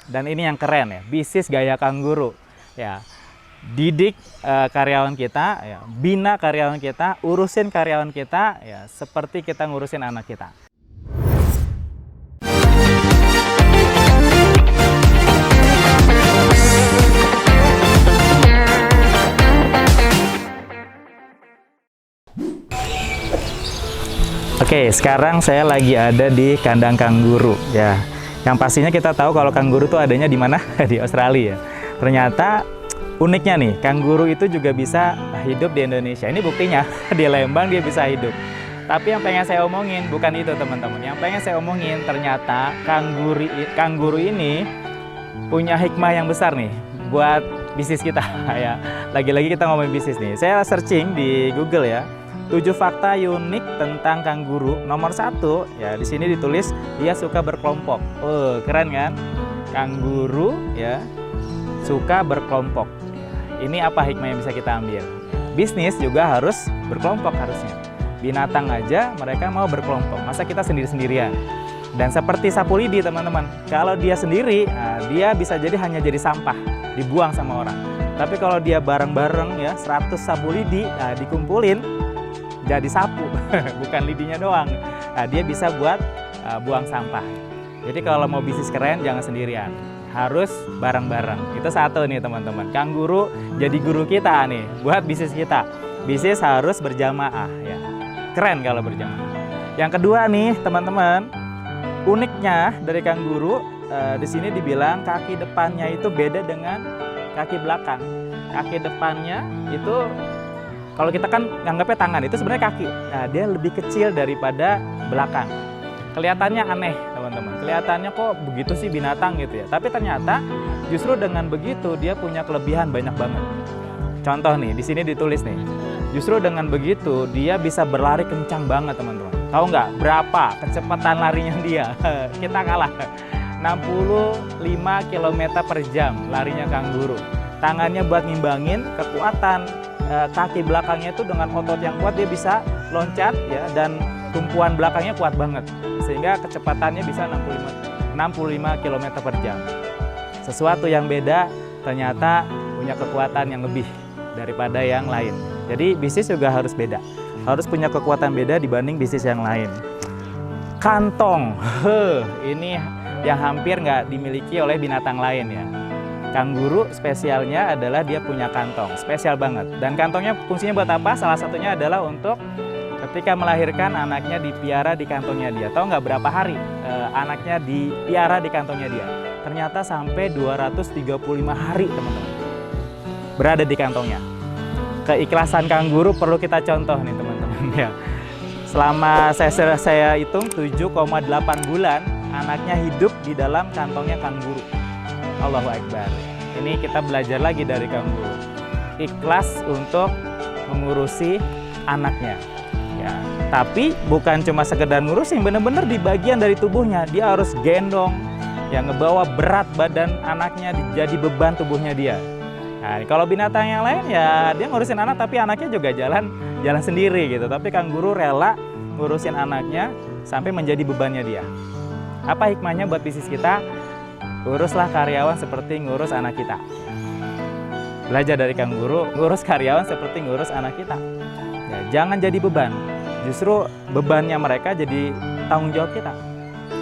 Dan ini yang keren ya, bisnis gaya kangguru. Ya, didik karyawan kita, ya, bina karyawan kita, urusin karyawan kita, ya, seperti kita ngurusin anak kita. Oke, sekarang saya lagi ada di kandang kangguru, ya. Yang pastinya kita tahu kalau kangguru tuh adanya di mana? Di Australia. Ternyata uniknya nih, kangguru itu juga bisa hidup di Indonesia. Ini buktinya, di Lembang dia bisa hidup. Tapi yang pengen saya omongin bukan itu, teman-teman. Yang pengen saya omongin ternyata kangguru ini punya hikmah yang besar nih buat bisnis kita. Ya, lagi-lagi kita ngomongin bisnis nih. Saya searching di Google ya. 7 fakta unik tentang kangguru. Nomor 1 ya, di sini ditulis dia suka berkelompok. Oh, keren kan? Kangguru ya suka berkelompok. Ini apa hikmah yang bisa kita ambil? Bisnis juga harus berkelompok harusnya. Binatang aja mereka mau berkelompok. Masa kita sendiri-sendirian? Dan seperti sapu lidi, teman-teman. Kalau dia sendiri, nah, dia bisa jadi hanya jadi sampah, dibuang sama orang. Tapi kalau dia bareng-bareng ya, 100 sapu lidi, nah, dikumpulin jadi sapu, bukan lidinya doang. Nah, dia bisa buat buang sampah. Jadi kalau mau bisnis keren jangan sendirian, harus bareng-bareng. Itu satu nih, teman-teman. Kangguru jadi guru kita nih buat bisnis kita. Bisnis harus berjamaah ya. Keren kalau berjamaah. Yang kedua nih, teman-teman, uniknya dari kangguru di sini dibilang kaki depannya itu beda dengan kaki belakang. Kaki depannya itu kalau kita kan nganggapnya tangan, itu sebenarnya kaki. Nah, dia lebih kecil daripada belakang. Kelihatannya aneh, teman-teman. Kelihatannya kok begitu sih binatang gitu ya. Tapi ternyata justru dengan begitu dia punya kelebihan banyak banget. Contoh nih, di sini ditulis nih. Justru dengan begitu dia bisa berlari kencang banget, teman-teman. Tahu nggak berapa kecepatan larinya dia? Kita kalah. 65 km per jam larinya kangguru. Tangannya buat ngimbangin kekuatan. Kaki belakangnya itu dengan otot yang kuat dia bisa loncat ya, dan tumpuan belakangnya kuat banget sehingga kecepatannya bisa 65 km per jam. Sesuatu yang beda ternyata punya kekuatan yang lebih daripada yang lain. Jadi bisnis juga harus beda, harus punya kekuatan beda dibanding bisnis yang lain. Kantong, ini yang hampir nggak dimiliki oleh binatang lain ya. Kangguru spesialnya adalah dia punya kantong, spesial banget. Dan kantongnya fungsinya buat apa? Salah satunya adalah untuk ketika melahirkan anaknya dipiara di kantongnya dia. Tahu nggak berapa hari anaknya dipiara di kantongnya dia? Ternyata sampai 235 hari, teman-teman, berada di kantongnya. Keikhlasan kangguru perlu kita contoh nih, teman-teman. Ya. Selama saya hitung 7,8 bulan anaknya hidup di dalam kantongnya kangguru. Allahu Akbar. Ini kita belajar lagi dari kangguru. Ikhlas untuk mengurusi anaknya. Ya, tapi bukan cuma sekedar ngurusin, bener-bener di bagian dari tubuhnya dia harus gendong, yang ngebawa berat badan anaknya jadi beban tubuhnya dia. Nah, kalau binatang yang lain ya dia ngurusin anak tapi anaknya juga jalan sendiri gitu. Tapi kangguru rela ngurusin anaknya sampai menjadi bebannya dia. Apa hikmahnya buat bisnis kita? Uruslah karyawan seperti ngurus anak kita. Belajar dari kangguru, ngurus karyawan seperti ngurus anak kita. Ya, jangan jadi beban. Justru bebannya mereka jadi tanggung jawab kita.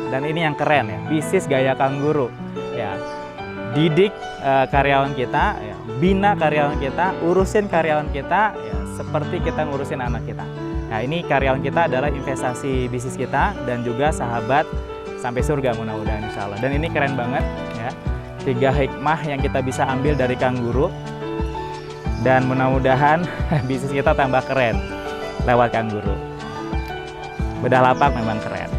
Dan ini yang keren ya, bisnis gaya kangguru. Ya, didik karyawan kita, ya, bina karyawan kita, urusin karyawan kita, ya, seperti kita ngurusin anak kita. Nah, ini karyawan kita adalah investasi bisnis kita dan juga sahabat sampai surga mudah-mudahan insya Allah. Dan ini keren banget ya, 3 hikmah yang kita bisa ambil dari kangguru. Dan mudah-mudahan bisnis kita tambah keren lewat kangguru. Bedah lapak memang keren.